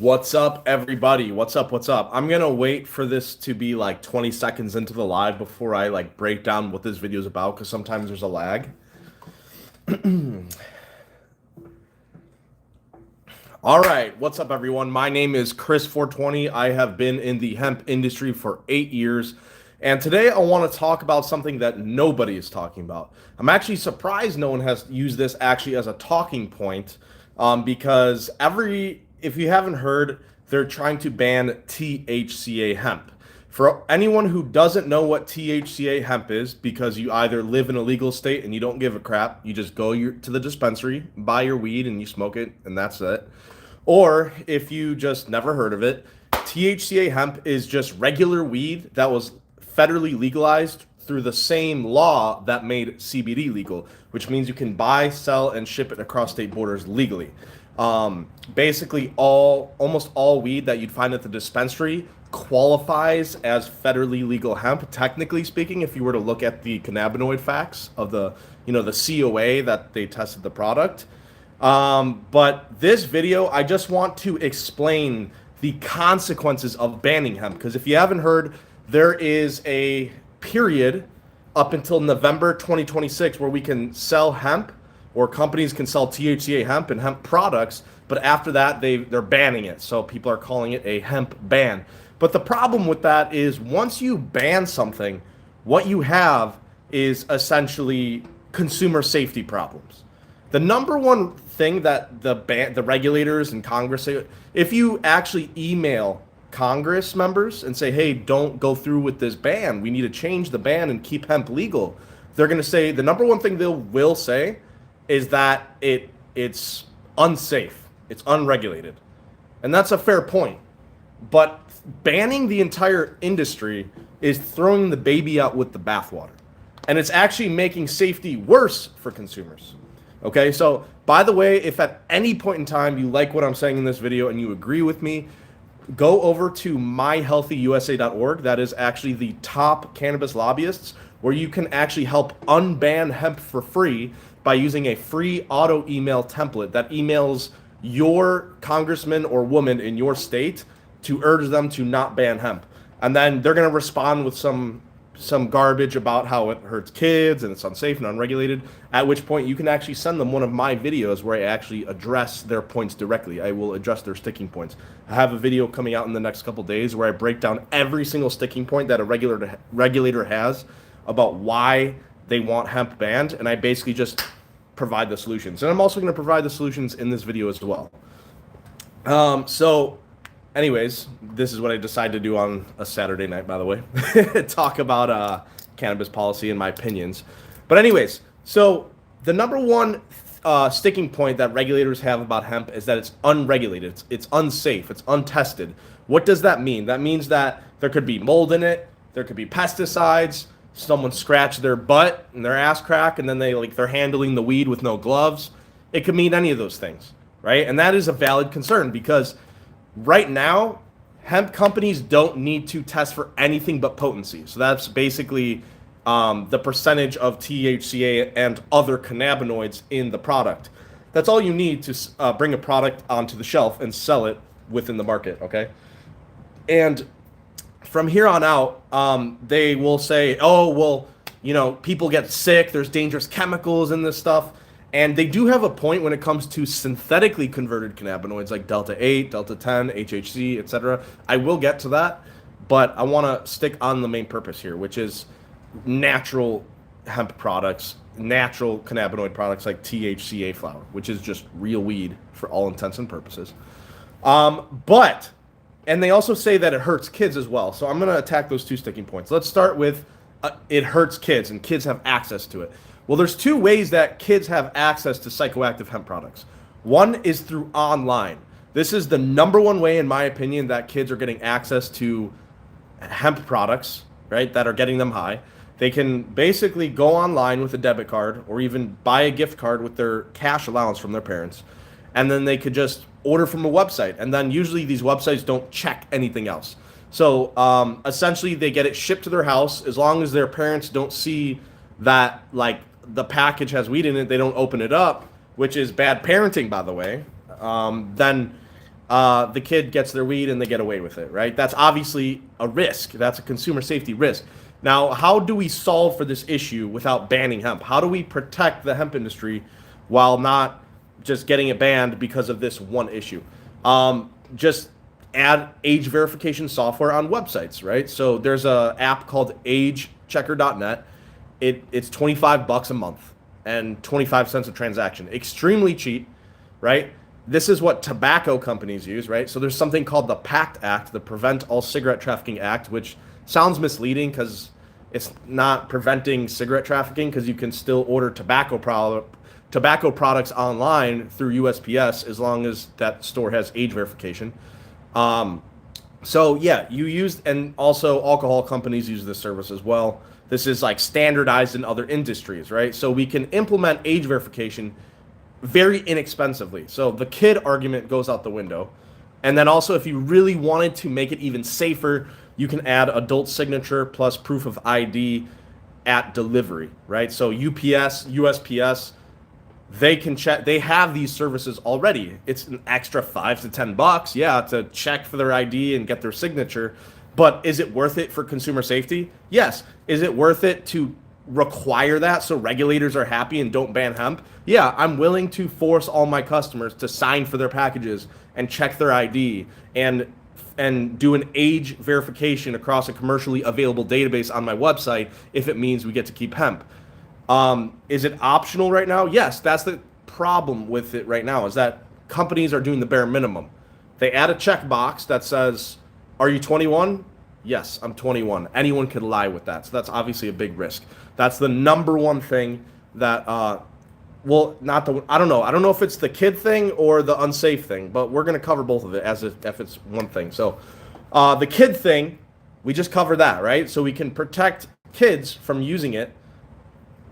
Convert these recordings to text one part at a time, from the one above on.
What's up, everybody? What's up? What's up? I'm gonna wait for this to be like 20 seconds into the live before I like break down what this video is about because sometimes there's a lag. All right, what's up, everyone? My name is Chris420. I have been in the hemp industry for 8 years, and today I want to talk about something that nobody is talking about. I'm actually surprised no one has used this actually as a talking point, because if you haven't heard, they're trying to ban THCA hemp. For anyone who doesn't know what THCA hemp is, because you either live in a legal state and you don't give a crap, you just go to the dispensary, buy your weed, and you smoke it, and that's it. Or if you just never heard of it, THCA hemp is just regular weed that was federally legalized through the same law that made CBD legal, which means you can buy, sell, and ship it across state borders legally. Basically, almost all weed that you'd find at the dispensary qualifies as federally legal hemp. Technically speaking, if you were to look at the cannabinoid facts of the COA that they tested the product. But this video, I just want to explain the consequences of banning hemp, because if you haven't heard, there is a period up until November 2026 where we can sell hemp, or companies can sell THCA hemp and hemp products, but after that they're banning it. So people are calling it a hemp ban. But the problem with that is once you ban something, what you have is essentially consumer safety problems. The number one thing that the regulators and Congress say, if you actually email Congress members and say, hey, don't go through with this ban, we need to change the ban and keep hemp legal, they're going to say the number one thing they will say is that it's unsafe, it's unregulated. And that's a fair point. But banning the entire industry is throwing the baby out with the bathwater. And it's actually making safety worse for consumers. Okay, so by the way, if at any point in time you like what I'm saying in this video and you agree with me, go over to myhealthyusa.org. That is actually the top cannabis lobbyists, where you can actually help unban hemp for free by using a free auto email template that emails your congressman or woman in your state to urge them to not ban hemp. And then they're going to respond with some garbage about how it hurts kids and it's unsafe and unregulated, at which point you can actually send them one of my videos where I actually address their points directly. I will address their sticking points. I have a video coming out in the next couple days where I break down every single sticking point that a regulator has about why they want hemp banned, and I basically just provide the solutions. And I'm also going to provide the solutions in this video as well. So anyways, this is what I decided to do on a Saturday night, by the way. Talk about cannabis policy and my opinions. But anyways, so the number one sticking point that regulators have about hemp is that it's unregulated, it's unsafe, it's untested. What does that mean? That means that there could be mold in it, there could be pesticides, someone scratched their butt and their ass crack, and then they're handling the weed with no gloves. It could mean any of those things, right? And that is a valid concern, because right now, hemp companies don't need to test for anything but potency. So that's basically the percentage of THCA and other cannabinoids in the product. That's all you need to bring a product onto the shelf and sell it within the market, okay? And from here on out, they will say, oh, well, people get sick, there's dangerous chemicals in this stuff. And they do have a point when it comes to synthetically converted cannabinoids like Delta 8, Delta 10, HHC, etc. I will get to that, but I want to stick on the main purpose here, which is natural hemp products, natural cannabinoid products like THCA flower, which is just real weed for all intents and purposes. And they also say that it hurts kids as well. So I'm going to attack those two sticking points. Let's start with it hurts kids and kids have access to it. Well, there's two ways that kids have access to psychoactive hemp products. One is through online. This is the number one way, in my opinion, that kids are getting access to hemp products, right, that are getting them high. They can basically go online with a debit card or even buy a gift card with their cash allowance from their parents, and then they could just order from a website. And then usually these websites don't check anything else. So essentially they get it shipped to their house. As long as their parents don't see that the package has weed in it, they don't open it up, which is bad parenting, by the way, then the kid gets their weed and they get away with it, right? That's obviously a risk. That's a consumer safety risk. Now, how do we solve for this issue without banning hemp? How do we protect the hemp industry while not just getting it banned because of this one issue? Just add age verification software on websites, right? So there's a app called agechecker.net. It's $25 a month and 25 cents a transaction. Extremely cheap, right? This is what tobacco companies use, right? So there's something called the PACT Act, the Prevent All Cigarette Trafficking Act, which sounds misleading because it's not preventing cigarette trafficking, because you can still order tobacco products online through USPS as long as that store has age verification. So yeah, and also alcohol companies use this service as well. This is like standardized in other industries, right? So we can implement age verification very inexpensively. So the kid argument goes out the window. And then also, if you really wanted to make it even safer, you can add adult signature plus proof of ID at delivery, right? So UPS, USPS, they can check. They have these services already. It's an extra $5 to $10, yeah, to check for their ID and get their signature. But is it worth it for consumer safety? Yes. Is it worth it to require that so regulators are happy and don't ban hemp? Yeah, I'm willing to force all my customers to sign for their packages and check their ID and do an age verification across a commercially available database on my website if it means we get to keep hemp. Is it optional right now? Yes, that's the problem with it right now, is that companies are doing the bare minimum. They add a checkbox that says, are you 21? Yes, I'm 21. Anyone could lie with that. So that's obviously a big risk. That's the number one thing that, I don't know. I don't know if it's the kid thing or the unsafe thing, but we're going to cover both of it as if it's one thing. So the kid thing, we just covered that, right? So we can protect kids from using it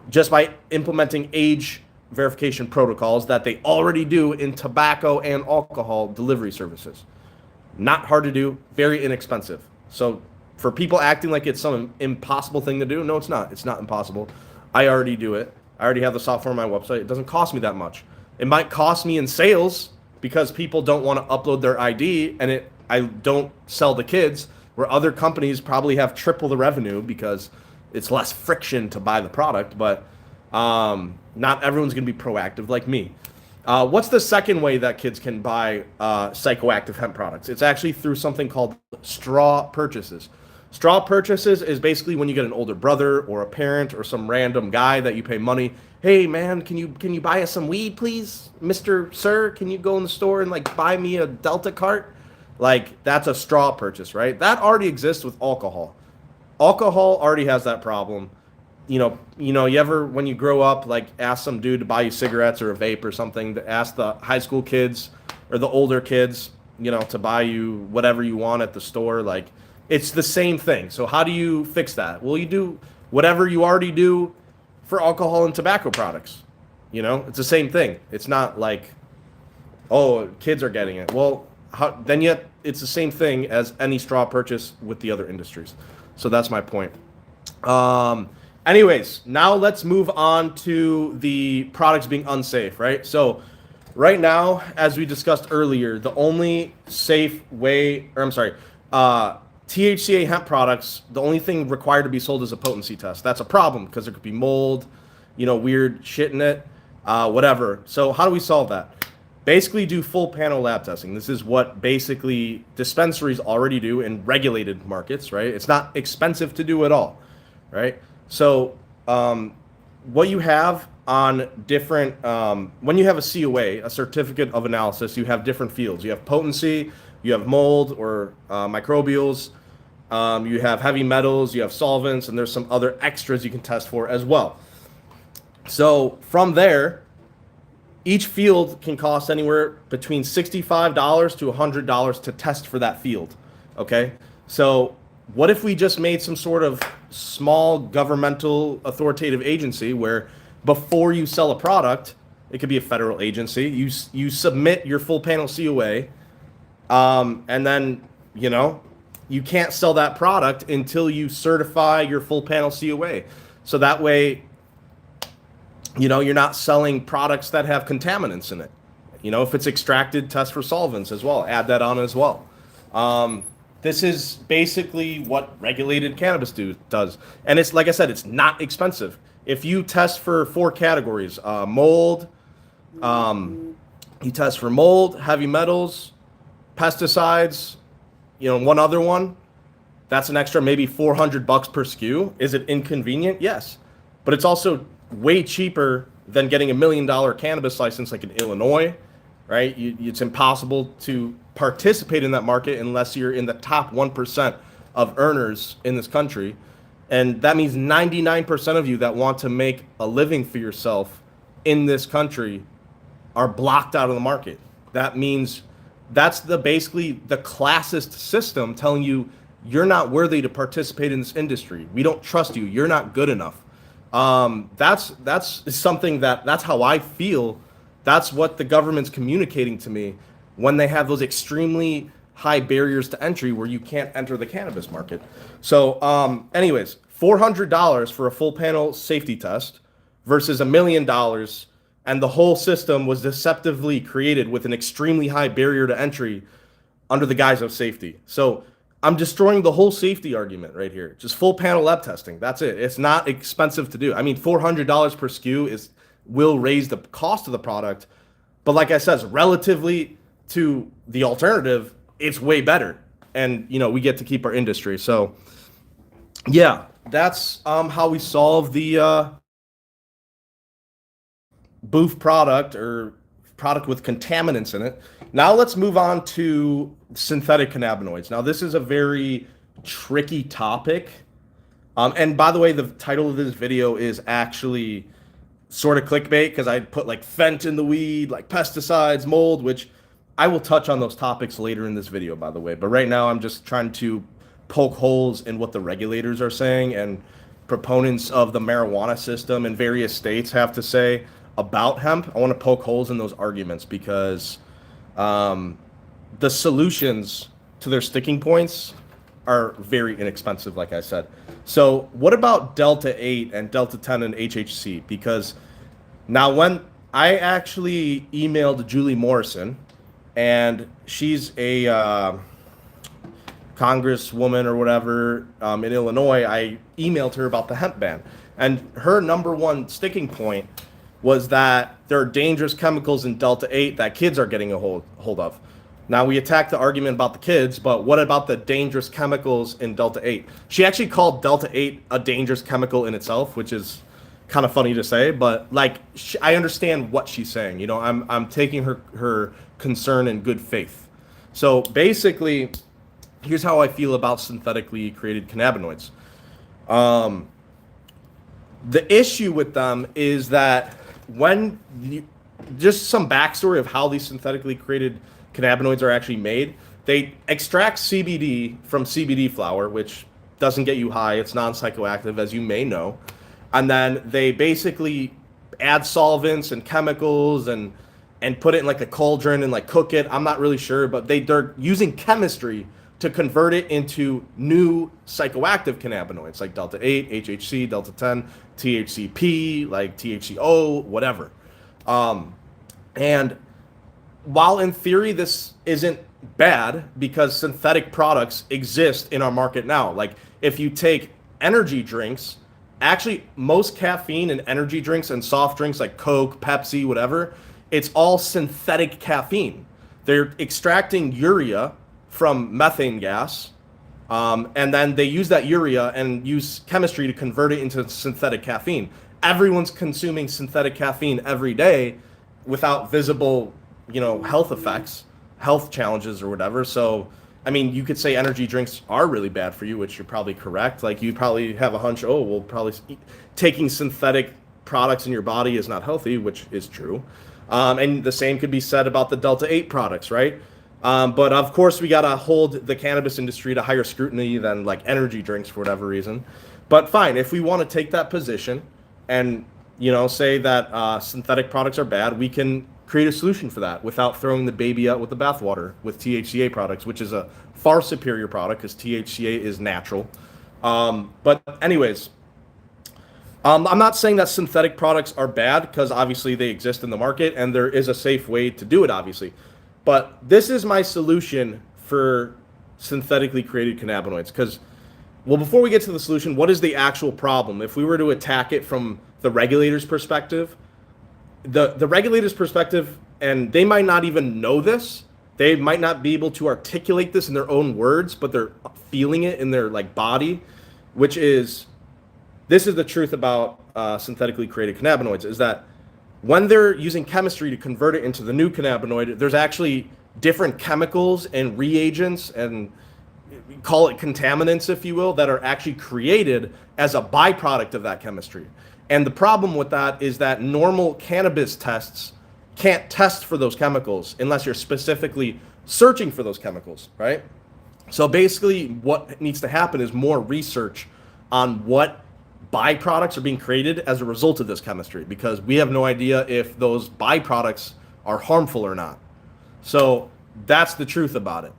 just by implementing age verification protocols that they already do in tobacco and alcohol delivery services. Not hard to do, very inexpensive. So for people acting like it's some impossible thing to do, no, it's not. It's not impossible. I already do it. I already have the software on my website. It doesn't cost me that much. It might cost me in sales because people don't want to upload their ID, and I don't sell to kids, where other companies probably have triple the revenue because it's less friction to buy the product. But not everyone's going to be proactive like me. What's the second way that kids can buy psychoactive hemp products? It's actually through something called straw purchases. Straw purchases is basically when you get an older brother or a parent or some random guy that you pay money. Hey man, can you buy us some weed, please? Mr. Sir, can you go in the store and like buy me a Delta cart? Like, that's a straw purchase, right? That already exists with alcohol. Alcohol already has that problem. You ever, when you grow up, like ask some dude to buy you cigarettes or a vape or something, to ask the high school kids or the older kids, to buy you whatever you want at the store. Like, it's the same thing. So how do you fix that? Well, you do whatever you already do for alcohol and tobacco products. It's the same thing. It's not like, oh, kids are getting it. Well, yet it's the same thing as any straw purchase with the other industries. So that's my point. Anyways, now let's move on to the products being unsafe, right? So right now, as we discussed earlier, the only safe way, THCa hemp products, the only thing required to be sold is a potency test. That's a problem because there could be mold, weird shit in it, whatever. So how do we solve that? Basically do full panel lab testing. This is what basically dispensaries already do in regulated markets, right? It's not expensive to do at all, right? So what you have on different, when you have a COA, a certificate of analysis, you have different fields. You have potency, you have mold or microbials, you have heavy metals, you have solvents, and there's some other extras you can test for as well. So from there, each field can cost anywhere between $65 to $100 to test for that field, okay? So what if we just made some sort of small governmental authoritative agency where before you sell a product, it could be a federal agency, you submit your full panel COA, and then, you can't sell that product until you certify your full panel COA. So that way, you're not selling products that have contaminants in it. If it's extracted, test for solvents as well. Add that on as well. This is basically what regulated cannabis does. And it's, like I said, it's not expensive. If you test for 4 categories, mold, you test for mold, heavy metals, pesticides, one other one, that's an extra maybe $400 per SKU. Is it inconvenient? Yes. But it's also way cheaper than getting $1 million cannabis license like in Illinois, right? It's impossible to participate in that market unless you're in the top 1% of earners in this country. And that means 99% of you that want to make a living for yourself in this country are blocked out of the market. That means that's basically the classist system telling you you're not worthy to participate in this industry. We don't trust you. You're not good enough. That's something that's how I feel. That's what the government's communicating to me when they have those extremely high barriers to entry where you can't enter the cannabis market. So, anyways, $400 for a full panel safety test versus $1 million, and the whole system was deceptively created with an extremely high barrier to entry under the guise of safety. So I'm destroying the whole safety argument right here. Just full panel lab testing. That's it. It's not expensive to do. I mean, $400 per SKU will raise the cost of the product, but like I said, relatively to the alternative, it's way better. And we get to keep our industry. So yeah, that's how we solve the booth product or product with contaminants in it. Now let's move on to synthetic cannabinoids. Now this is a very tricky topic. And by the way, the title of this video is actually sort of clickbait because I put like fent in the weed, like pesticides, mold, which I will touch on those topics later in this video, by the way. But right now I'm just trying to poke holes in what the regulators are saying and proponents of the marijuana system in various states have to say about hemp. I want to poke holes in those arguments because the solutions to their sticking points are very inexpensive, like I said. So what about Delta 8 and Delta 10 and HHC? Because now when I actually emailed Julie Morrison, and she's a congresswoman or whatever in Illinois, I emailed her about the hemp ban. And her number one sticking point was that there are dangerous chemicals in Delta 8 that kids are getting a hold of. Now, we attacked the argument about the kids, but what about the dangerous chemicals in Delta 8? She actually called Delta 8 a dangerous chemical in itself, which is kind of funny to say, but like I understand what she's saying. I'm taking her concern in good faith. So basically, here's how I feel about synthetically created cannabinoids. The issue with them is that just some backstory of how these synthetically created cannabinoids are actually made. They extract CBD from CBD flower, which doesn't get you high. It's non-psychoactive, as you may know. And then they basically add solvents and chemicals and put it in like a cauldron and like cook it. I'm not really sure, but they're using chemistry to convert it into new psychoactive cannabinoids like Delta 8, HHC, Delta 10, THCP, like THCO, whatever. And while in theory this isn't bad because synthetic products exist in our market now, like if you take energy drinks, actually most caffeine in energy drinks and soft drinks like Coke, Pepsi, whatever, it's all synthetic caffeine. They're extracting urea from methane gas, and then they use that urea and use chemistry to convert it into synthetic caffeine. Everyone's consuming synthetic caffeine every day without visible, health effects, health challenges or whatever. So, I mean, you could say energy drinks are really bad for you, which you're probably correct. Like you probably have a hunch, taking synthetic products in your body is not healthy, which is true. And the same could be said about the Delta 8 products, right? But of course, we got to hold the cannabis industry to higher scrutiny than like energy drinks for whatever reason. But fine, if we want to take that position and, say that synthetic products are bad, we can create a solution for that without throwing the baby out with the bathwater with THCA products, which is a far superior product because THCA is natural. But anyways, I'm not saying that synthetic products are bad because obviously they exist in the market and there is a safe way to do it, obviously. But this is my solution for synthetically created cannabinoids. Because, well, before we get to the solution, what is the actual problem? If we were to attack it from the regulator's perspective, the regulator's perspective, and they might not even know this. They might not be able to articulate this in their own words, but they're feeling it in their like body, which is this is the truth about synthetically created cannabinoids is that when they're using chemistry to convert it into the new cannabinoid, there's actually different chemicals and reagents and call it contaminants, if you will, that are actually created as a byproduct of that chemistry. And the problem with that is that normal cannabis tests can't test for those chemicals unless you're specifically searching for those chemicals, right? So basically what needs to happen is more research on what byproducts are being created as a result of this chemistry, because we have no idea if those byproducts are harmful or not. So that's the truth about it.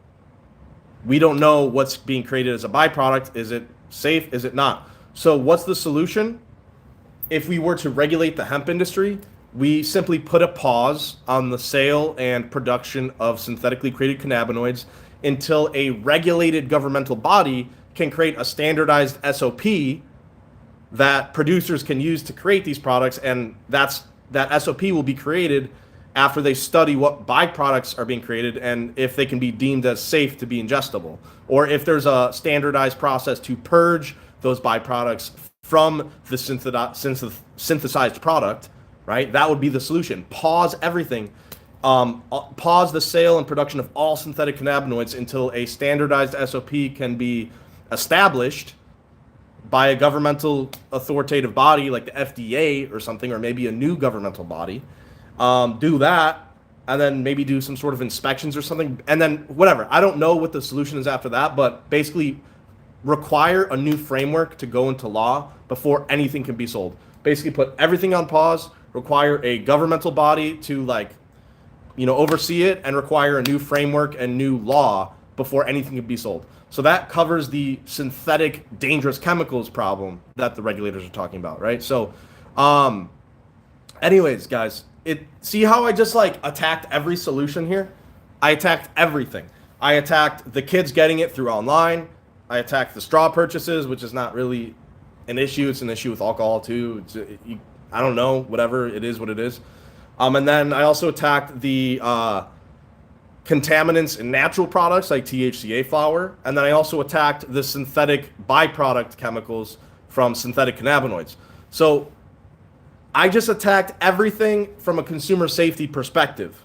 We don't know what's being created as a byproduct. Is it safe? Is it not? So what's the solution? If we were to regulate the hemp industry, we simply put a pause on the sale and production of synthetically created cannabinoids until a regulated governmental body can create a standardized SOP that producers can use to create these products, and that SOP will be created after they study what byproducts are being created and if they can be deemed as safe to be ingestible, or if there's a standardized process to purge those byproducts from the synthesized product, right? That would be the solution. Pause everything. Pause the sale and production of all synthetic cannabinoids until a standardized SOP can be established by a governmental authoritative body like the FDA or something, or maybe a new governmental body. Do that, and then maybe do some sort of inspections or something, and then whatever. I don't know what the solution is after that, but basically require a new framework to go into law before anything can be sold. Basically put everything on pause, require a governmental body to oversee it, and require a new framework and new law before anything can be sold. So that covers the synthetic dangerous chemicals problem that the regulators are talking about, right? So anyways, guys, see how I just attacked every solution here? I attacked everything. I attacked the kids getting it through online. I attacked the straw purchases, which is not really an issue. It's an issue with alcohol too. I don't know, whatever, it is what it is. And then I also attacked the contaminants in natural products like THCa flower. And then I also attacked the synthetic byproduct chemicals from synthetic cannabinoids. So I just attacked everything from a consumer safety perspective.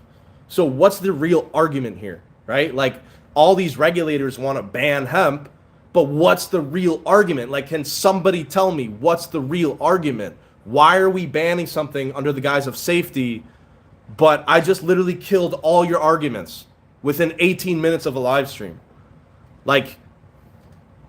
So what's the real argument here, right? Like, all these regulators want to ban hemp, but what's the real argument? Like, can somebody tell me what's the real argument? Why are we banning something under the guise of safety, but I just literally killed all your arguments within 18 minutes of a live stream? Like,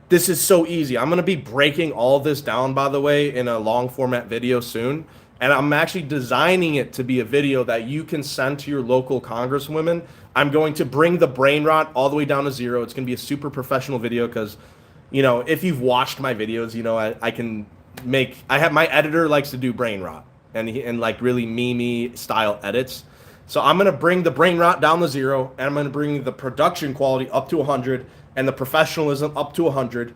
this is so easy. I'm going to be breaking all of this down, by the way, in a long format video soon. And I'm actually designing it to be a video that you can send to your local congresswomen. I'm going to bring the brain rot all the way down to zero. It's going to be a super professional video because, if you've watched my videos, I have my editor likes to do brain rot and like really meme style edits. So I'm going to bring the brain rot down to zero, and I'm going to bring the production quality up to 100 and the professionalism up to 100.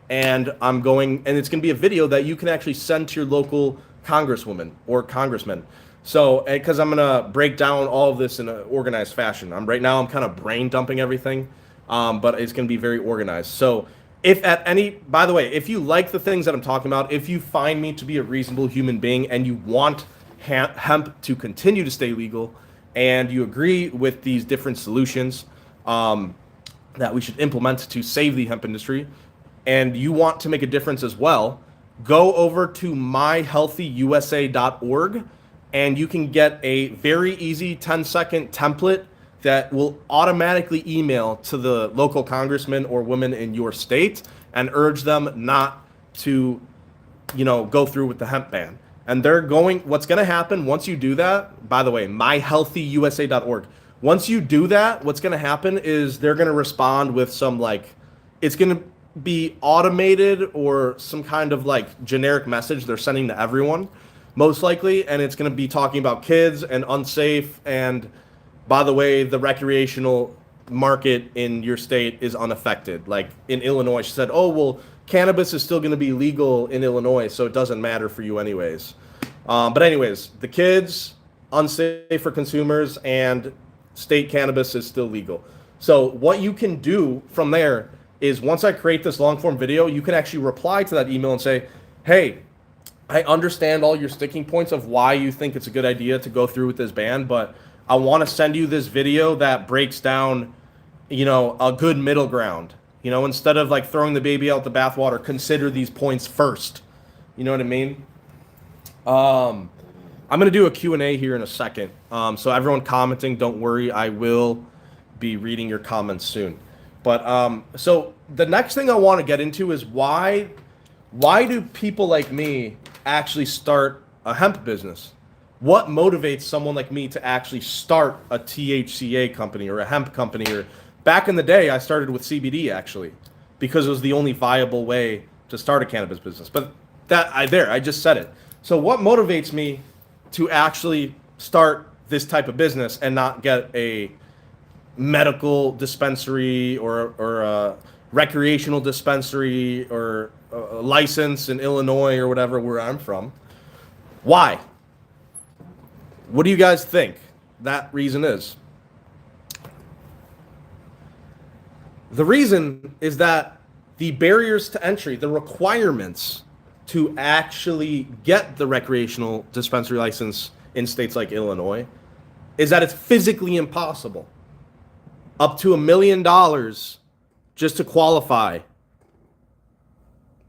And it's going to be a video that you can actually send to your local congresswoman or congressman. So, because I'm going to break down all of this in an organized fashion. I'm kind of brain dumping everything, but it's going to be very organized. So by the way, if you like the things that I'm talking about, if you find me to be a reasonable human being and you want hemp to continue to stay legal, and you agree with these different solutions that we should implement to save the hemp industry, and you want to make a difference as well, go over to myhealthyusa.org, and you can get a very easy 10-second template that will automatically email to the local congressman or woman in your state and urge them not to, go through with the hemp ban. And what's going to happen once you do that, by the way, myhealthyusa.org. Once you do that, what's going to happen is they're going to respond with some be automated or some kind of like generic message they're sending to everyone, most likely, and it's going to be talking about kids and unsafe. And by the way, the recreational market in your state is unaffected. Like in Illinois, she said, "Oh well, cannabis is still going to be legal in Illinois, so it doesn't matter for you anyways." But anyways, the kids unsafe for consumers, and state cannabis is still legal. So what you can do from there is once I create this long form video, you can actually reply to that email and say, "Hey, I understand all your sticking points of why you think it's a good idea to go through with this ban, but I want to send you this video that breaks down, a good middle ground. Instead of like throwing the baby out the bathwater, consider these points first." You know what I mean? I'm going to do a Q&A here in a second. So everyone commenting, don't worry, I will be reading your comments soon. But so the next thing I want to get into is why do people like me actually start a hemp business? What motivates someone like me to actually start a THCA company or a hemp company? Or back in the day, I started with CBD actually, because it was the only viable way to start a cannabis business. But I just said it. So what motivates me to actually start this type of business and not get a medical dispensary or a recreational dispensary or a license in Illinois or whatever, where I'm from? Why? What do you guys think that reason is? The reason is that the barriers to entry, the requirements to actually get the recreational dispensary license in states like Illinois, is that it's physically impossible. Up to $1 million just to qualify.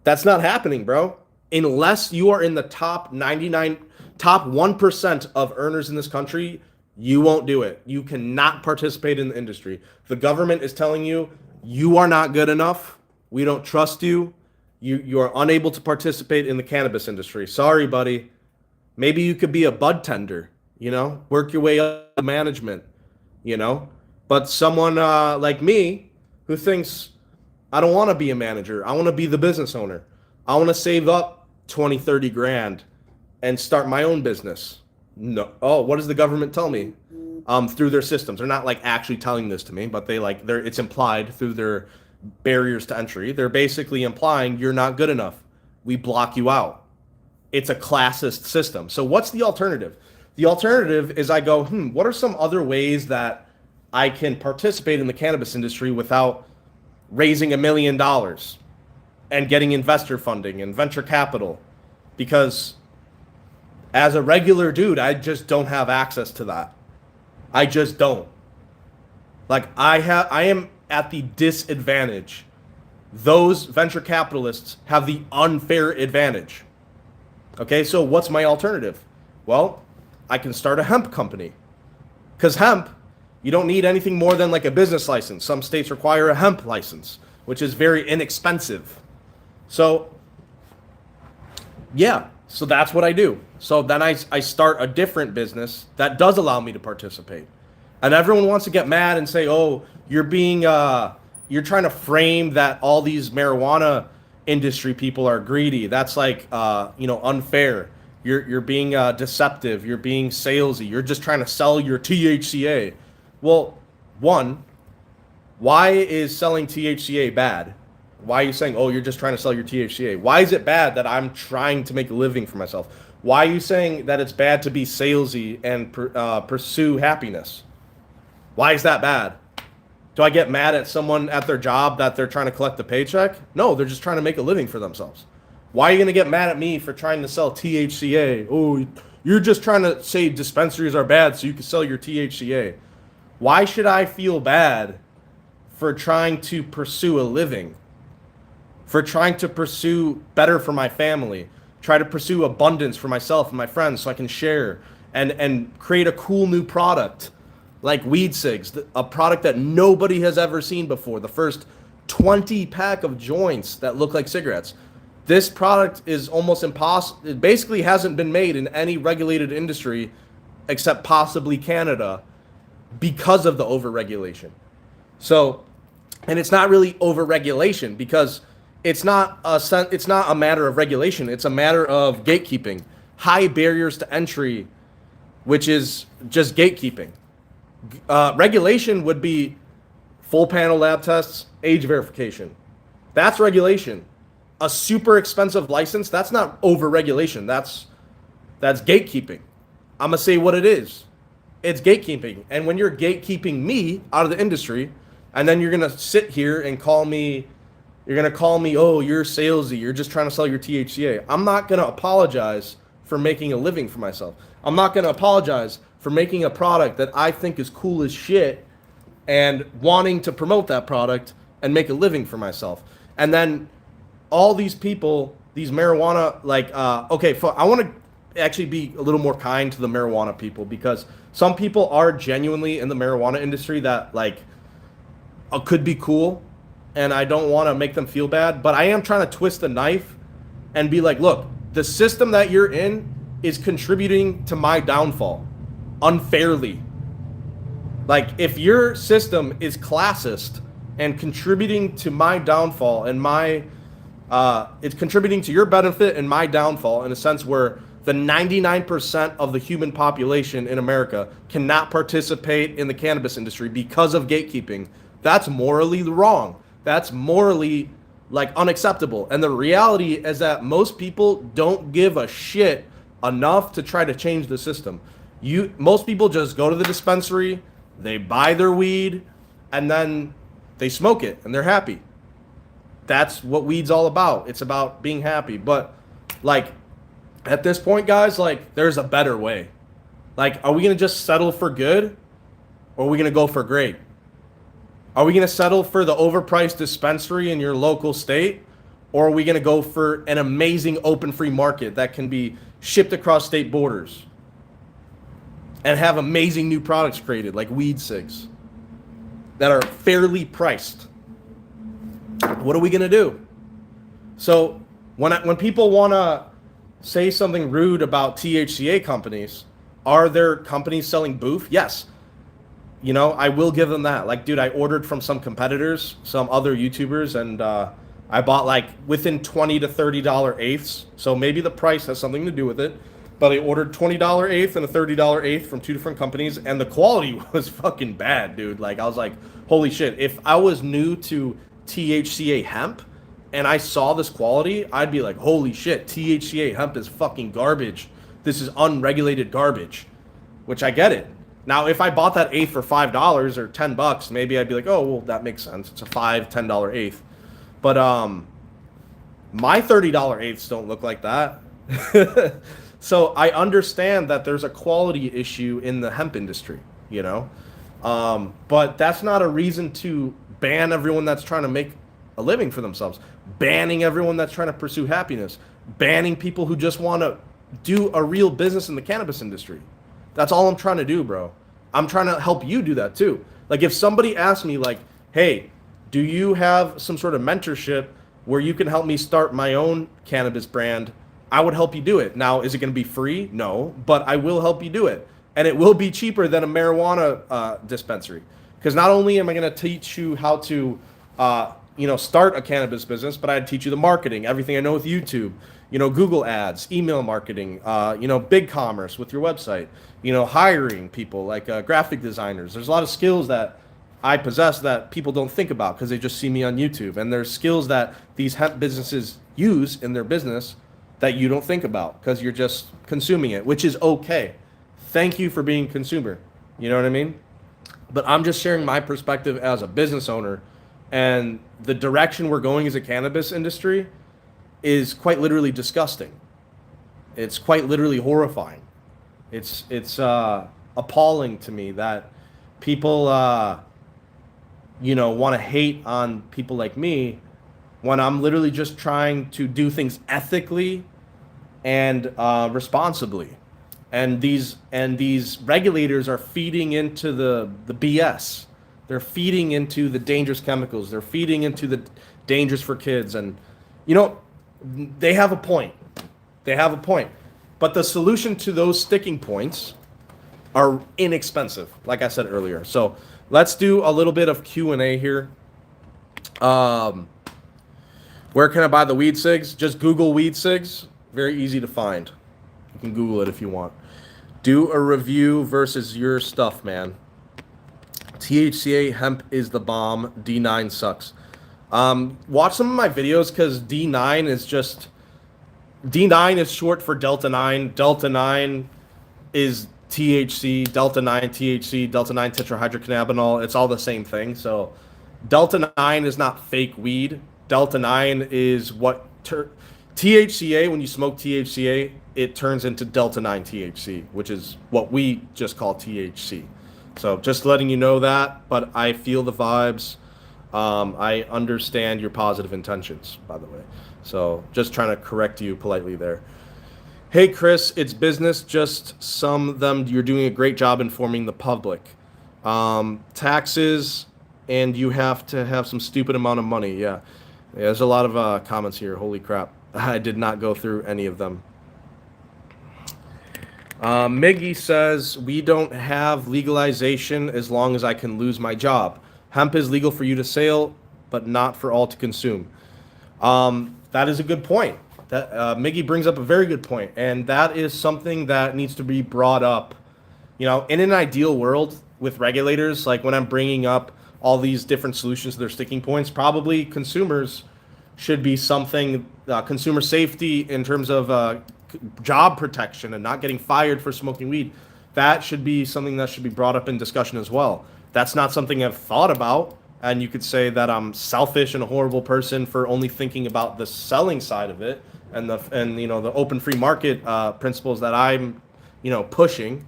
That's not happening, bro. Unless you are in the top 1% of earners in this country, you won't do it. You cannot participate in the industry. The government is telling you, you are not good enough. We don't trust you. You are unable to participate in the cannabis industry. Sorry, buddy. Maybe you could be a bud tender, work your way up to management, But someone like me who thinks, I don't want to be a manager. I want to be the business owner. I want to save up 20, 30 grand and start my own business. No. Oh, what does the government tell me? Through their systems. They're not like actually telling this to me, but it's implied through their barriers to entry. They're basically implying you're not good enough. We block you out. It's a classist system. So what's the alternative? The alternative is I go, what are some other ways that I can participate in the cannabis industry without raising $1 million and getting investor funding and venture capital? Because as a regular dude, I just don't have access to that. I just don't. Like I am at the disadvantage. Those venture capitalists have the unfair advantage. Okay, so what's my alternative? Well, I can start a hemp company. Because hemp, you don't need anything more than like a business license. Some states require a hemp license, which is very inexpensive. So, yeah, so that's what I do. So then I start a different business that does allow me to participate. And everyone wants to get mad and say, oh, you're trying to frame that all these marijuana industry people are greedy. That's like, unfair. You're being deceptive. You're being salesy. You're just trying to sell your THCA. Well, one, why is selling THCA bad? Why are you saying, oh, you're just trying to sell your THCA? Why is it bad that I'm trying to make a living for myself? Why are you saying that it's bad to be salesy and pursue happiness? Why is that bad? Do I get mad at someone at their job that they're trying to collect a paycheck? No, they're just trying to make a living for themselves. Why are you going to get mad at me for trying to sell THCA? Oh, you're just trying to say dispensaries are bad so you can sell your THCA. Why should I feel bad for trying to pursue a living? For trying to pursue better for my family? Try to pursue abundance for myself and my friends so I can share and create a cool new product like weed cigs, a product that nobody has ever seen before. The first 20 pack of joints that look like cigarettes. This product is almost impossible. It basically hasn't been made in any regulated industry except possibly Canada because of the overregulation. So, and it's not really overregulation because it's not a matter of regulation. It's a matter of gatekeeping, high barriers to entry, which is just gatekeeping. Regulation would be full panel lab tests, age verification. That's regulation. A super expensive license, that's not over regulation. That's gatekeeping. I'm gonna say what it is. It's gatekeeping. And when you're gatekeeping me out of the industry, and then you're gonna sit here and call me, oh, you're salesy, you're just trying to sell your THCA. I'm not gonna apologize for making a living for myself. I'm not gonna apologize for making a product that I think is cool as shit and wanting to promote that product and make a living for myself. And then all these people, these marijuana, I want to actually be a little more kind to the marijuana people, because some people are genuinely in the marijuana industry that could be cool, and I don't want to make them feel bad, but I am trying to twist the knife and be like, look, the system that you're in is contributing to my downfall unfairly. Like, if your system is classist and contributing to my downfall and it's contributing to your benefit and my downfall, in a sense where the 99% of the human population in America cannot participate in the cannabis industry because of gatekeeping, that's morally wrong. That's morally unacceptable. And the reality is that most people don't give a shit enough to try to change the system. Most people just go to the dispensary, they buy their weed, and then they smoke it and they're happy. That's what weed's all about. It's about being happy. But at this point, guys, there's a better way. Are we going to just settle for good, or are we going to go for great? Are we going to settle for the overpriced dispensary in your local state, or are we going to go for an amazing open free market that can be shipped across state borders and have amazing new products created like weed cigs that are fairly priced? What are we going to do? So when people want to say something rude about THCA companies, are there companies selling booth? Yes. I will give them that. Dude, I ordered from some competitors, some other YouTubers, and I bought within $20 to $30 eighths. So maybe the price has something to do with it. But I ordered $20 eighth and a $30 eighth from two different companies, and the quality was fucking bad, dude. I was like, holy shit. If I was new to THCA hemp and I saw this quality, I'd be like, holy shit, THCA hemp is fucking garbage. This is unregulated garbage, which I get it. Now, if I bought that eighth for $5 or $10, maybe I'd be like, oh, well, that makes sense. It's a $10 eighth. But my $30 eighths don't look like that. So I understand that there's a quality issue in the hemp industry, but that's not a reason to ban everyone that's trying to make a living for themselves, banning everyone that's trying to pursue happiness, banning people who just want to do a real business in the cannabis industry. That's all I'm trying to do, bro. I'm trying to help you do that too. If somebody asks me hey, do you have some sort of mentorship where you can help me start my own cannabis brand? I would help you do it. Now, is it going to be free? No, but I will help you do it. And it will be cheaper than a marijuana dispensary. Because not only am I going to teach you how to, start a cannabis business, but I'd teach you the marketing, everything I know with YouTube, Google ads, email marketing, big commerce with your website, hiring people like graphic designers. There's a lot of skills that I possess that people don't think about because they just see me on YouTube. And there's skills that these hemp businesses use in their business that you don't think about because you're just consuming it, which is okay. Thank you for being a consumer. You know what I mean? But I'm just sharing my perspective as a business owner, and the direction we're going as a cannabis industry is quite literally disgusting. It's quite literally horrifying. It's appalling to me that people want to hate on people like me when I'm literally just trying to do things ethically and responsibly. And these regulators are feeding into the BS. They're feeding into the dangerous chemicals. They're feeding into the dangers for kids. And, they have a point. They have a point. But the solution to those sticking points are inexpensive, like I said earlier. So let's do a little bit of Q&A here. Where can I buy the weed cigs? Just Google weed cigs. Very easy to find. You can Google it if you want. Do a review versus your stuff, man. THCA hemp is the bomb. D9 sucks. Watch some of my videos because D9 is just D9 is short for Delta 9. Delta 9 is THC, Delta 9 THC, Delta 9 tetrahydrocannabinol. It's all the same thing. So Delta 9 is not fake weed. Delta 9 is what THCA, when you smoke THCA, it turns into Delta 9 THC, which is what we just call THC. So just letting you know that, but I feel the vibes. I understand your positive intentions, by the way. So just trying to correct you politely there. Hey, Chris, it's business. Just some of them, you're doing a great job informing the public. Taxes, and you have to have some stupid amount of money. Yeah, there's a lot of comments here. Holy crap. I did not go through any of them. Miggy says, we don't have legalization as long as I can lose my job. Hemp is legal for you to sell, but not for all to consume. That is a good point. That Miggy brings up a very good point, and that is something that needs to be brought up. You know, in an ideal world with regulators, like when I'm bringing up all these different solutions to their sticking points, probably consumers should be something, consumer safety in terms of job protection and not getting fired for smoking weed. That should be something that should be brought up in discussion as well. That's not something I've thought about. And you could say that I'm selfish and a horrible person for only thinking about the selling side of it and the open free market principles that I'm pushing.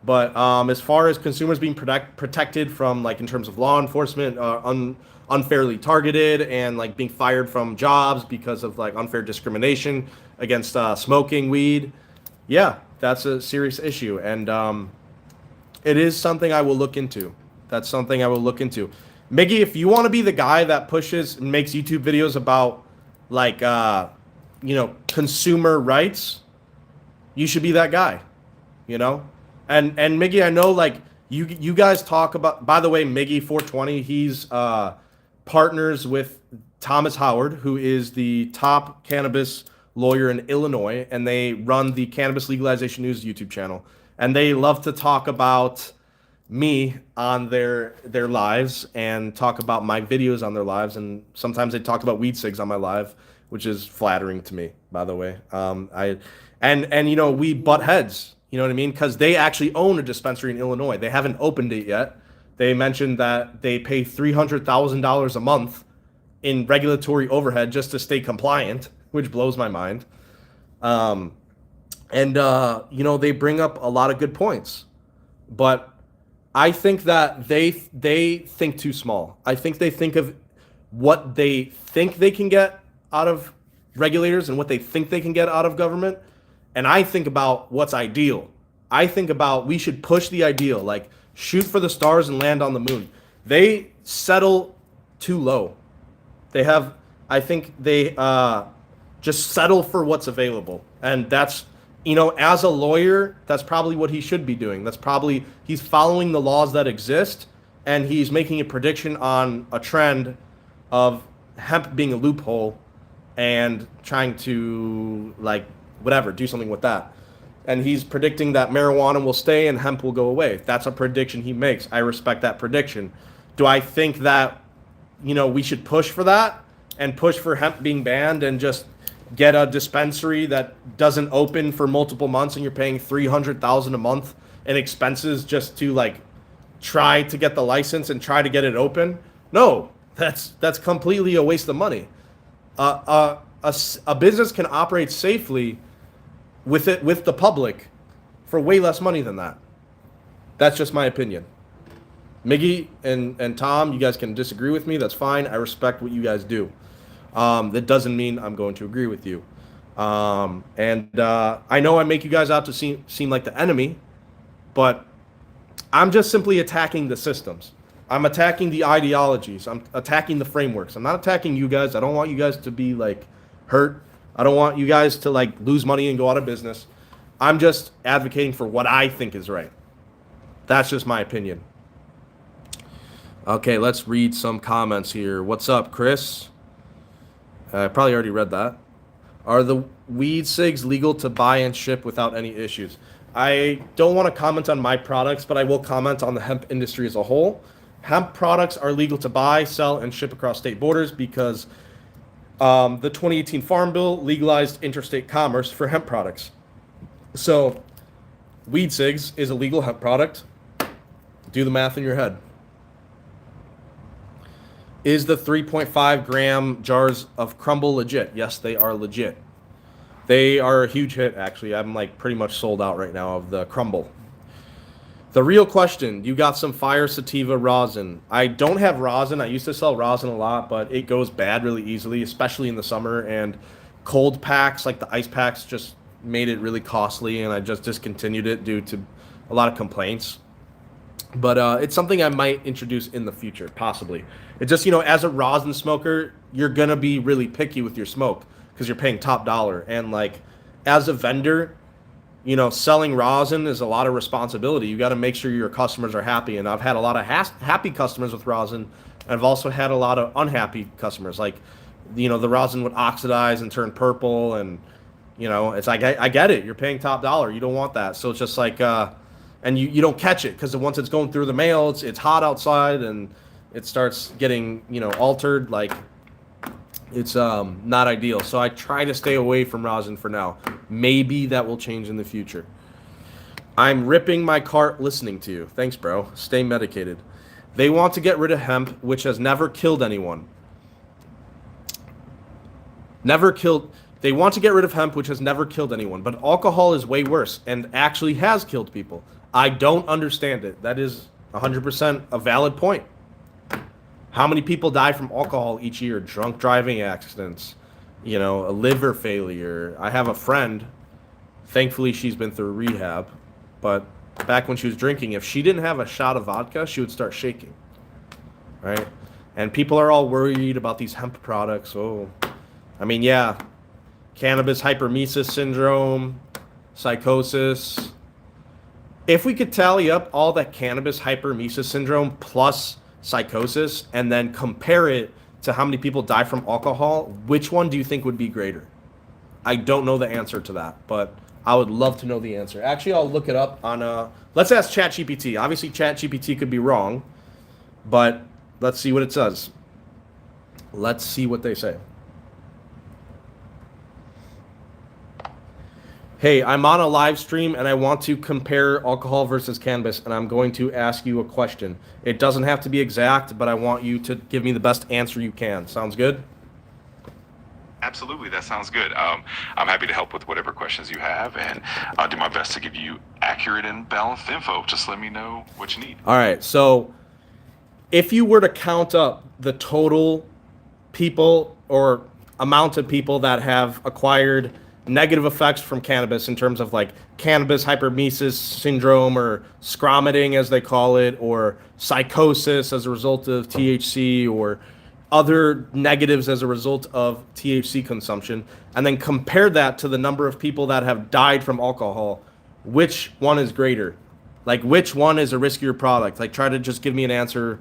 But as far as consumers being protected from, like, in terms of law enforcement, unfairly targeted and like being fired from jobs because of like unfair discrimination against smoking weed, yeah, that's a serious issue, and it is something I will look into. That's something I will look into. Miggy, if you want to be the guy that pushes and makes YouTube videos about like consumer rights, you should be that guy, And Miggy, I know like you guys talk about, by the way, Miggy 420, he's partners with Thomas Howard, who is the top cannabis lawyer in Illinois, and they run the Cannabis Legalization News YouTube channel. And they love to talk about me on their lives and talk about my videos on their lives, and sometimes they talk about weed cigs on my live, which is flattering to me, by the way. We butt heads, you know what I mean? Because they actually own a dispensary in Illinois. They haven't opened it yet. They mentioned that they pay $300,000 a month in regulatory overhead just to stay compliant, which blows my mind. They bring up a lot of good points, but I think that they think too small. I think they think of what they think they can get out of regulators and what they think they can get out of government. And I think about what's ideal. I think about we should push the ideal, like shoot for the stars and land on the moon. They settle too low. I think they just settle for what's available. And that's, as a lawyer, that's probably what he should be doing. He's following the laws that exist, and he's making a prediction on a trend of hemp being a loophole and trying to, do something with that. And he's predicting that marijuana will stay and hemp will go away. That's a prediction he makes. I respect that prediction. Do I think that, we should push for that and push for hemp being banned and just get a dispensary that doesn't open for multiple months and you're paying $300,000 a month in expenses just to try to get the license and try to get it open? No, that's completely a waste of money. A business can operate safely with the public for way less money than that. That's just my opinion. Miggy and Tom, you guys can disagree with me. That's fine. I respect what you guys do. That doesn't mean I'm going to agree with you. I know I make you guys out to seem like the enemy, but I'm just simply attacking the systems. I'm attacking the ideologies. I'm attacking the frameworks. I'm not attacking you guys. I don't want you guys to be hurt. I don't want you guys to lose money and go out of business. I'm just advocating for what I think is right. That's just my opinion. Okay, let's read some comments here. What's up, Chris? I probably already read that. Are the weed cigs legal to buy and ship without any issues? I don't want to comment on my products, but I will comment on the hemp industry as a whole. Hemp products are legal to buy, sell, and ship across state borders because the 2018 Farm Bill legalized interstate commerce for hemp products. So, weed cigs is a legal hemp product. Do the math in your head. Is the 3.5 gram jars of Crumble legit? Yes, they are legit. They are a huge hit, actually. I'm like pretty much sold out right now of the Crumble. The real question, you got some fire sativa rosin. I don't have rosin. I used to sell rosin a lot, but it goes bad really easily, especially in the summer. And cold packs, like the ice packs, just made it really costly, and I just discontinued it due to a lot of complaints. But it's something I might introduce in the future, possibly. It just, as a rosin smoker, you're going to be really picky with your smoke because you're paying top dollar. And, like, as a vendor, selling rosin is a lot of responsibility. You got to make sure your customers are happy. And I've had a lot of happy customers with rosin. I've also had a lot of unhappy customers. Like, the rosin would oxidize and turn purple. And, it's like, I get it. You're paying top dollar. You don't want that. So it's just like, and you don't catch it because once it's going through the mail, it's hot outside and it starts getting, altered. Like, it's not ideal. So I try to stay away from rosin for now. Maybe that will change in the future. I'm ripping my cart listening to you. Thanks, bro. Stay medicated. They want to get rid of hemp, which has never killed anyone. They want to get rid of hemp, which has never killed anyone. But alcohol is way worse and actually has killed people. I don't understand it. That is 100% a valid point. How many people die from alcohol each year? Drunk driving accidents, a liver failure. I have a friend, thankfully she's been through rehab, but back when she was drinking, if she didn't have a shot of vodka, she would start shaking, right? And people are all worried about these hemp products. Yeah, cannabis hypermesis syndrome, psychosis. If we could tally up all that cannabis hypermesis syndrome plus psychosis and then compare it to how many people die from alcohol, which one do you think would be greater? I don't know the answer to that, but I would love to know the answer. Actually, I'll look it up on let's ask ChatGPT. Obviously, ChatGPT could be wrong, but let's see what it says. Let's see what they say. Hey, I'm on a live stream and I want to compare alcohol versus cannabis, and I'm going to ask you a question. It doesn't have to be exact, but I want you to give me the best answer you can. Sounds good? Absolutely, that sounds good. I'm happy to help with whatever questions you have, and I'll do my best to give you accurate and balanced info. Just let me know what you need. All right, so if you were to count up the total people or amount of people that have acquired negative effects from cannabis in terms of like cannabis hypermesis syndrome or scromiting as they call it, or psychosis as a result of THC, or other negatives as a result of THC consumption, and then compare that to the number of people that have died from alcohol, which one is greater? Like, which one is a riskier product? Like, try to just give me an answer.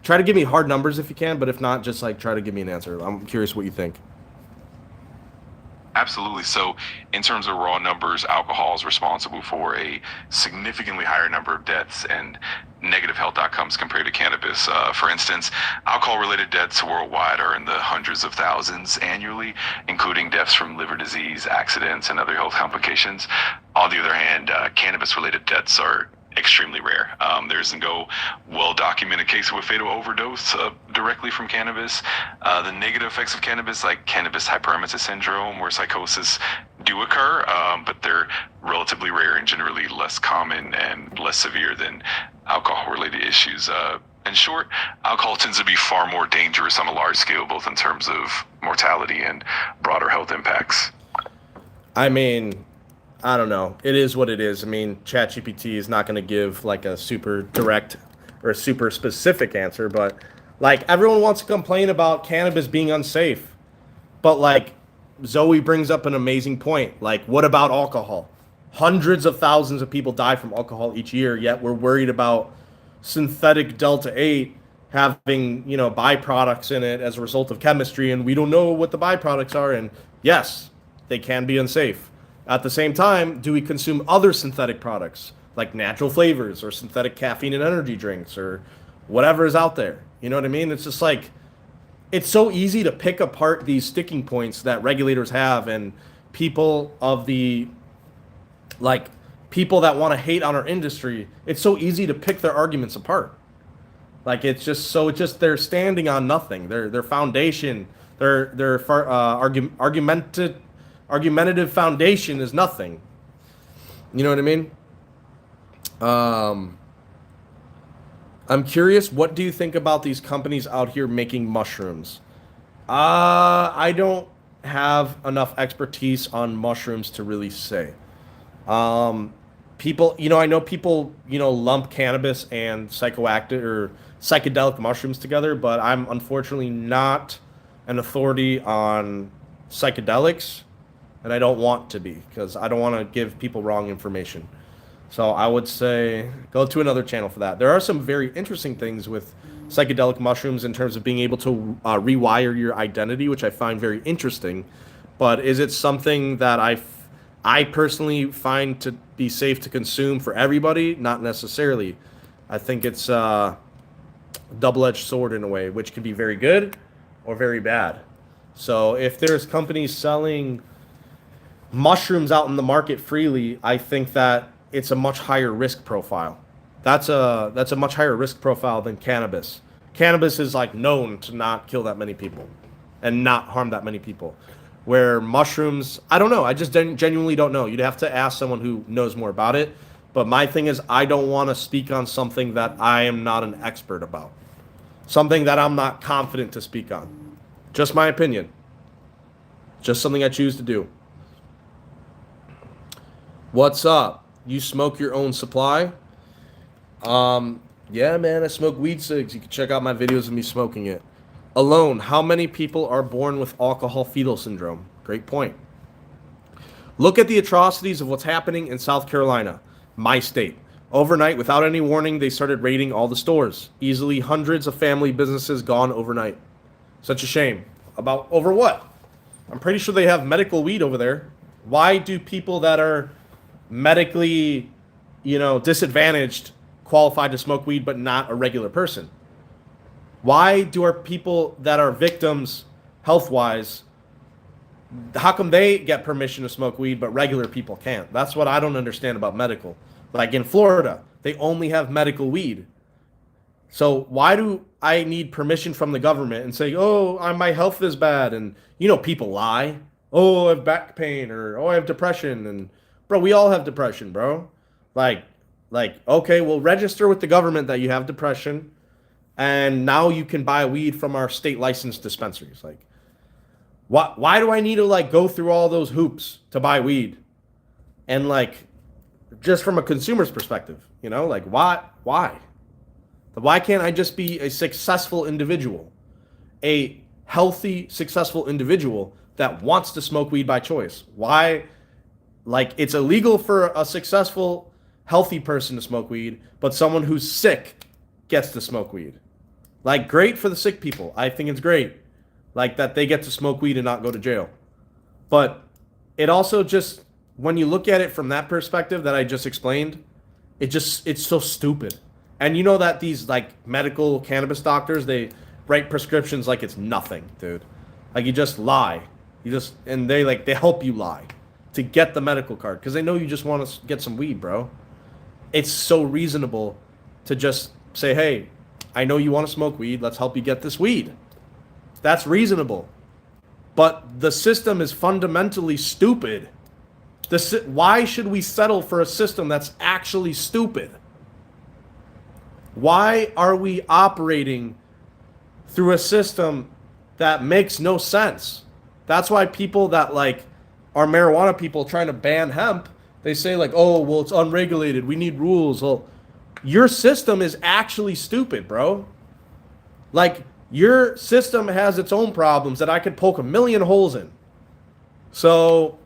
Try to give me hard numbers if you can, but if not, just like try to give me an answer. I'm curious what you think. Absolutely. So in terms of raw numbers, alcohol is responsible for a significantly higher number of deaths and negative health outcomes compared to cannabis. For instance, alcohol-related deaths worldwide are in the hundreds of thousands annually, including deaths from liver disease, accidents, and other health complications. On the other hand, cannabis-related deaths are extremely rare. There's no well-documented case of a fatal overdose directly from cannabis. The negative effects of cannabis, like cannabis hyperemesis syndrome or psychosis, do occur, but they're relatively rare and generally less common and less severe than alcohol-related issues. In short, alcohol tends to be far more dangerous on a large scale, both in terms of mortality and broader health impacts. I mean, I don't know. It is what it is. I mean, ChatGPT is not going to give like a super direct or a super specific answer, but like everyone wants to complain about cannabis being unsafe. But like Zoe brings up an amazing point. Like, what about alcohol? Hundreds of thousands of people die from alcohol each year, yet we're worried about synthetic Delta 8 having, byproducts in it as a result of chemistry, and we don't know what the byproducts are. And yes, they can be unsafe. At the same time, do we consume other synthetic products like natural flavors or synthetic caffeine and energy drinks or whatever is out there? You know what I mean? It's just like, it's so easy to pick apart these sticking points that regulators have, and people of the, like, people that want to hate on our industry, it's so easy to pick their arguments apart. Like, it's just they're standing on nothing. Their foundation, their argumentative foundation is nothing. You know what I mean? I'm curious, what do you think about these companies out here making mushrooms? I don't have enough expertise on mushrooms to really say. People, I know people, lump cannabis and psychoactive or psychedelic mushrooms together, but I'm unfortunately not an authority on psychedelics, and I don't want to be, because I don't want to give people wrong information. So I would say go to another channel for that. There are some very interesting things with psychedelic mushrooms in terms of being able to rewire your identity, which I find very interesting. But is it something that I personally find to be safe to consume for everybody? Not necessarily. I think it's a double-edged sword in a way, which can be very good or very bad. So if there's companies selling mushrooms out in the market freely, I think that it's a much higher risk profile. That's a much higher risk profile than cannabis. Cannabis is like known to not kill that many people and not harm that many people. Where mushrooms, I don't know. I just genuinely don't know. You'd have to ask someone who knows more about it. But my thing is, I don't want to speak on something that I am not an expert about. Something that I'm not confident to speak on. Just my opinion. Just something I choose to do. What's up? You smoke your own supply? Yeah, man, I smoke weed cigs. You can check out my videos of me smoking it. Alone, how many people are born with alcohol fetal syndrome? Great point. Look at the atrocities of what's happening in South Carolina, my state. Overnight, without any warning, they started raiding all the stores. Easily hundreds of family businesses gone overnight. Such a shame. Over what? I'm pretty sure they have medical weed over there. Why do people that are medically, disadvantaged qualify to smoke weed but not a regular person? Why do our people that are victims health-wise, how come they get permission to smoke weed but regular people can't? That's what I don't understand about medical. Like in Florida, they only have medical weed. So why do I need permission from the government and say, oh, my health is bad? And, people lie. Oh, I have back pain, or, oh, I have depression. And, bro, we all have depression, bro. Like, okay, well, register with the government that you have depression, and now you can buy weed from our state licensed dispensaries. Like, why do I need to, go through all those hoops to buy weed? And, just from a consumer's perspective, why? Why can't I just be a successful individual, a healthy, successful individual that wants to smoke weed by choice? Why? It's illegal for a successful, healthy person to smoke weed, but someone who's sick gets to smoke weed. Great for the sick people. I think it's great. That they get to smoke weed and not go to jail. But it also just, when you look at it from that perspective that I just explained, it's so stupid. And you know that these medical cannabis doctors, they write prescriptions like it's nothing, dude. You just lie. And they help you lie to get the medical card because they know you just want to get some weed, bro. It's so reasonable to just say, hey, I know you want to smoke weed. Let's help you get this weed. That's reasonable. But the system is fundamentally stupid. Why should we settle for a system that's actually stupid? Why are we operating through a system that makes no sense? That's why people that are marijuana people trying to ban hemp, they say oh, well, it's unregulated. We need rules. Well, your system is actually stupid, bro. Your system has its own problems that I could poke a million holes in. So,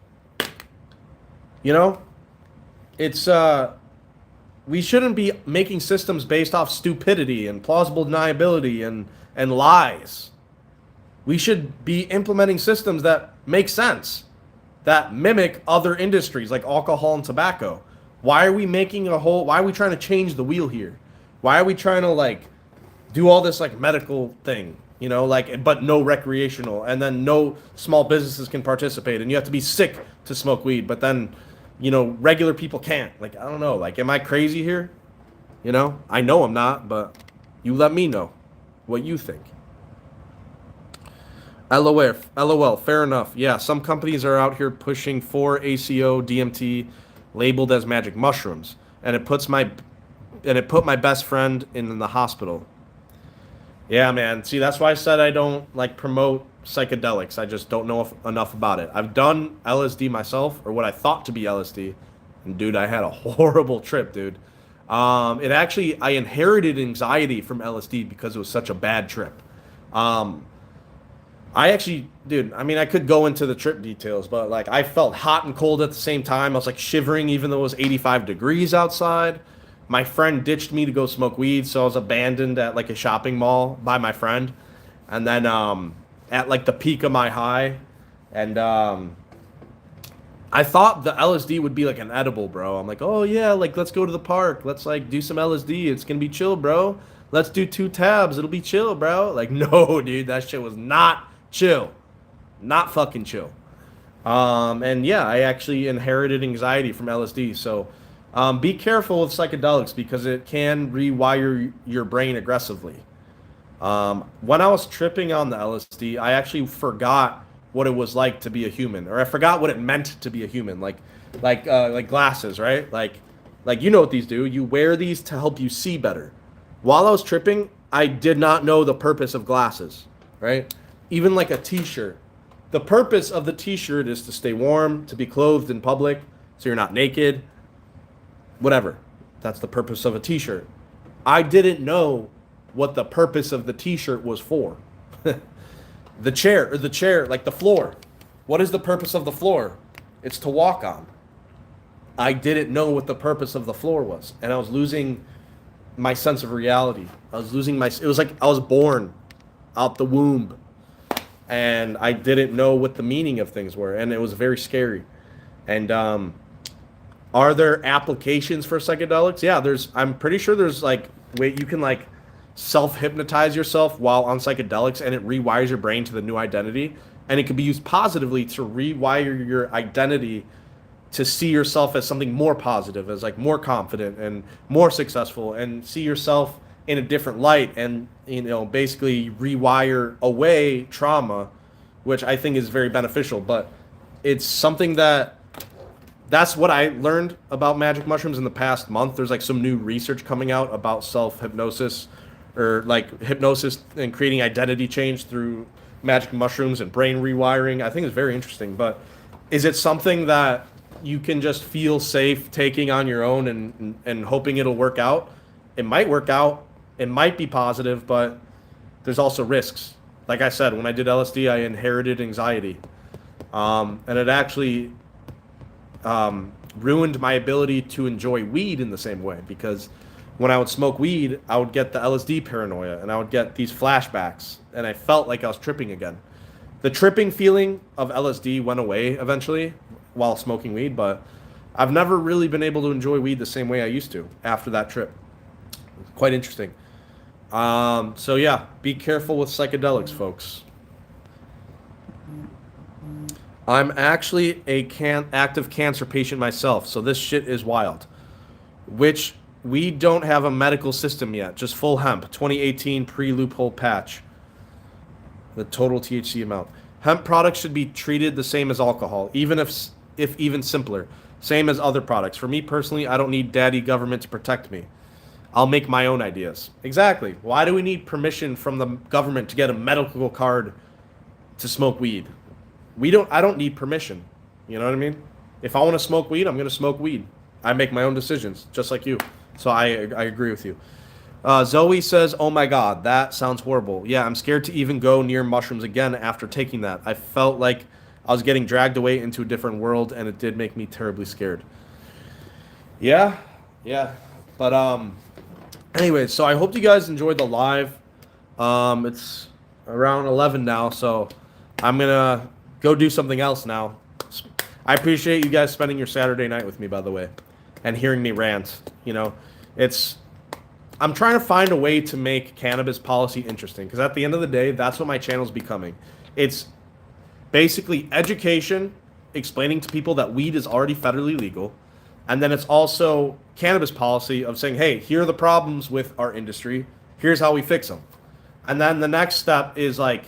it's we shouldn't be making systems based off stupidity and plausible deniability and lies. We should be implementing systems that make sense, that mimic other industries like alcohol and tobacco. Why are we why are we trying to change the wheel here? Why are we trying to like do all this like medical thing, like, but no recreational, and then no small businesses can participate, and you have to be sick to smoke weed, but then, regular people can't. Like, I don't know, like, am I crazy here? I know I'm not, but you let me know what you think. LOL, fair enough. Yeah, some companies are out here pushing for ACO, DMT, labeled as magic mushrooms, and it put my best friend in the hospital. Yeah, man. See, that's why I said I don't like promote psychedelics. I just don't know enough about it. I've done LSD myself, or what I thought to be LSD, and dude, I had a horrible trip, dude. I inherited anxiety from LSD because it was such a bad trip. I could go into the trip details, but like I felt hot and cold at the same time. I was like shivering even though it was 85 degrees outside. My friend ditched me to go smoke weed, so I was abandoned at like a shopping mall by my friend. And then at like the peak of my high, and I thought the LSD would be like an edible, bro. I'm like, oh yeah, like let's go to the park. Let's like do some LSD. It's gonna be chill, bro. Let's do 2 tabs. It'll be chill, bro. Like, no, dude, that shit was not chill. Not fucking chill. And yeah, I actually inherited anxiety from LSD. So be careful with psychedelics because it can rewire your brain aggressively. When I was tripping on the LSD, I actually forgot what it was like to be a human, or I forgot what it meant to be a human. Like glasses, right? Like you know what these do. You wear these to help you see better. While I was tripping, I did not know the purpose of glasses, right? Even like a t-shirt. The purpose of the t-shirt is to stay warm, to be clothed in public, so you're not naked, whatever. That's the purpose of a t-shirt. I didn't know what the purpose of the t-shirt was for. The chair, like the floor. What is the purpose of the floor? It's to walk on. I didn't know what the purpose of the floor was, and I was losing my sense of reality. It was like I was born out the womb, and I didn't know what the meaning of things were, and it was very scary. And are there applications for psychedelics? Yeah, I'm pretty sure there's like you can like self-hypnotize yourself while on psychedelics, and it rewires your brain to the new identity, and it can be used positively to rewire your identity to see yourself as something more positive, as like more confident and more successful, and see yourself in a different light, and basically rewire away trauma, which I think is very beneficial. But it's something that's what I learned about magic mushrooms in the past month. There's like some new research coming out about self-hypnosis, or like hypnosis and creating identity change through magic mushrooms and brain rewiring. I think it's very interesting. But is it something that you can just feel safe taking on your own and hoping it'll work out? It might work out. It might be positive, but there's also risks. Like I said, when I did LSD, I inherited anxiety. And it actually ruined my ability to enjoy weed in the same way, because when I would smoke weed, I would get the LSD paranoia, and I would get these flashbacks, and I felt like I was tripping again. The tripping feeling of LSD went away eventually while smoking weed, but I've never really been able to enjoy weed the same way I used to after that trip. Quite interesting. So yeah, be careful with psychedelics, folks. I'm actually a active cancer patient myself, so this shit is wild. Which we don't have a medical system yet, just full hemp, 2018 pre-loophole patch. The total THC amount. Hemp products should be treated the same as alcohol, even if even simpler. Same as other products. For me personally, I don't need daddy government to protect me. I'll make my own ideas. Exactly. Why do we need permission from the government to get a medical card to smoke weed? I don't need permission. You know what I mean? If I want to smoke weed, I'm going to smoke weed. I make my own decisions, just like you. So I agree with you. Zoe says, oh my God, that sounds horrible. Yeah, I'm scared to even go near mushrooms again after taking that. I felt like I was getting dragged away into a different world, and it did make me terribly scared. Yeah. But anyways, so I hope you guys enjoyed the live. It's around 11 now, so I'm gonna go do something else now. I appreciate you guys spending your Saturday night with me, by the way, and hearing me rant. You know, I'm trying to find a way to make cannabis policy interesting, because at the end of the day, that's what my channel's becoming. It's basically education, explaining to people that weed is already federally legal, and then it's also cannabis policy of saying, hey, here are the problems with our industry, here's how we fix them. And then the next step is like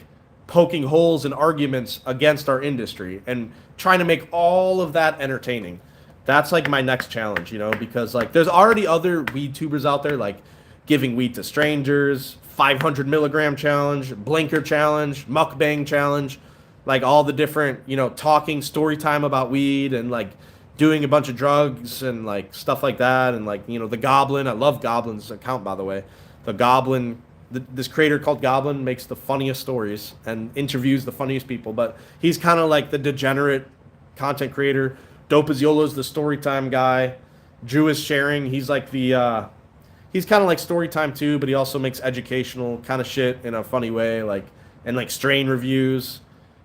poking holes in arguments against our industry and trying to make all of that entertaining. That's like my next challenge, you know, because like there's already other weed tubers out there, like giving weed to strangers, 500 milligram challenge, blinker challenge, mukbang challenge, like all the different, you know, talking story time about weed and like doing a bunch of drugs and like stuff like that. And like, you know, the Goblin, I love Goblin's account, by the way. The Goblin, this creator called Goblin makes the funniest stories and interviews the funniest people, but he's kind of like the degenerate content creator. Dope as YOLO's the story time guy. Drew is sharing. He's like he's kind of like story time too, but he also makes educational kind of shit in a funny way, like, and like strain reviews.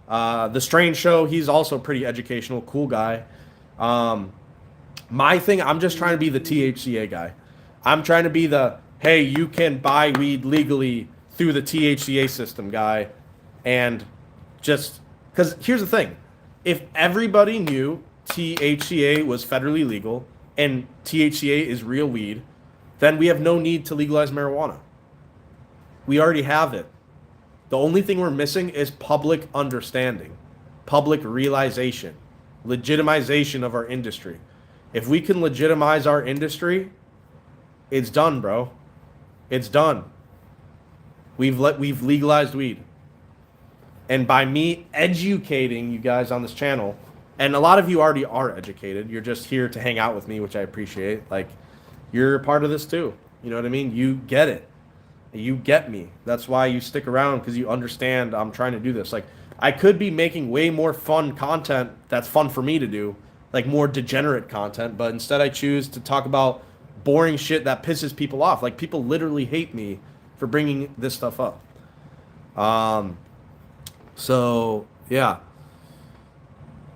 The Strain Show, he's also pretty educational, cool guy. My thing, I'm just trying to be the THCA guy. I'm trying to be the, hey, you can buy weed legally through the THCA system guy. And just, because here's the thing. If everybody knew THCA was federally legal and THCA is real weed, then we have no need to legalize marijuana. We already have it. The only thing we're missing is public understanding, public realization, legitimization of our industry. If we can legitimize our industry, it's done, bro. It's done. We've legalized weed. And by me educating you guys on this channel, and a lot of you already are educated, you're just here to hang out with me, which I appreciate. Like, you're a part of this too. You know what I mean? You get it. You get me. That's why you stick around, because you understand I'm trying to do this. Like, I could be making way more fun content that's fun for me to do, like more degenerate content, but instead I choose to talk about boring shit that pisses people off. Like, people literally hate me for bringing this stuff up. So yeah,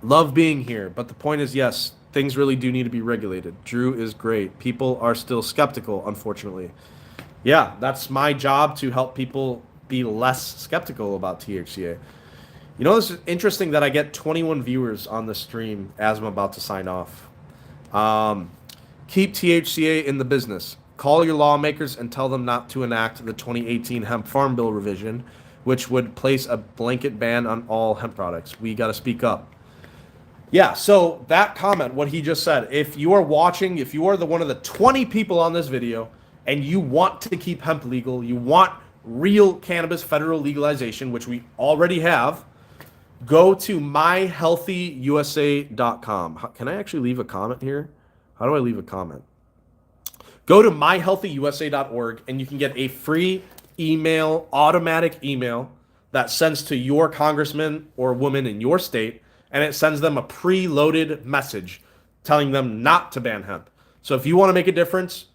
love being here, but the point is, yes, things really do need to be regulated. Drew is great. People are still skeptical, unfortunately. Yeah, that's my job, to help people be less skeptical about THCA. You know, this is interesting that I get 21 viewers on the stream as I'm about to sign off. Keep THCA in the business. Call your lawmakers and tell them not to enact the 2018 Hemp Farm Bill revision, which would place a blanket ban on all hemp products. We got to speak up. Yeah, so that comment, what he just said, if you are watching, if you are one of the 20 people on this video and you want to keep hemp legal, you want real cannabis federal legalization, which we already have, go to myhealthyusa.com. Can I actually leave a comment here? How do I leave a comment? Go to myhealthyusa.org and you can get a free email, automatic email that sends to your congressman or woman in your state, and it sends them a preloaded message telling them not to ban hemp. So if you want to make a difference,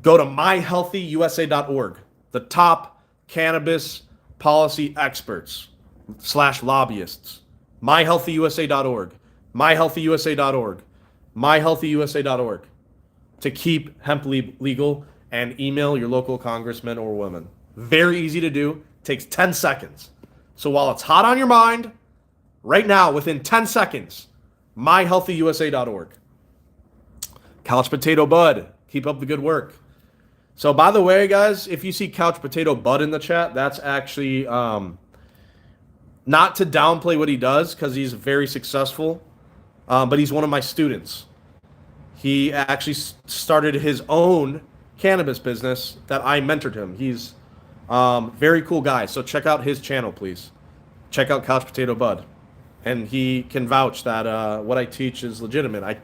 go to myhealthyusa.org. The top cannabis policy experts / lobbyists. myhealthyusa.org. myhealthyusa.org. myhealthyusa.org to keep hemp legal, and email your local congressman or woman. Very easy to do. Takes 10 seconds. So while it's hot on your mind, right now, within 10 seconds, myhealthyusa.org. Couch Potato Bud, keep up the good work. So by the way, guys, if you see Couch Potato Bud in the chat, that's actually not to downplay what he does, because he's very successful, but he's one of my students. He actually started his own cannabis business that I mentored him. He's very cool guy. So check out his channel, please. Check out Couch Potato Bud. And he can vouch that what I teach is legitimate.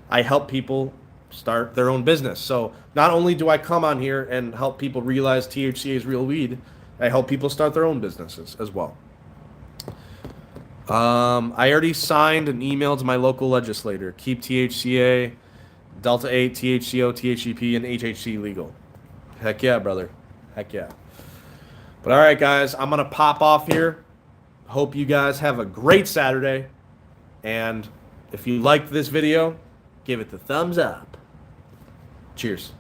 I help people start their own business. So not only do I come on here and help people realize THCA is real weed, I help people start their own businesses as well. I already signed an email to my local legislator. Keep THCA. Delta 8, THCO, THCP, and HHC legal. Heck yeah, brother. Heck yeah. But all right, guys, I'm going to pop off here. Hope you guys have a great Saturday. And if you liked this video, give it the thumbs up. Cheers.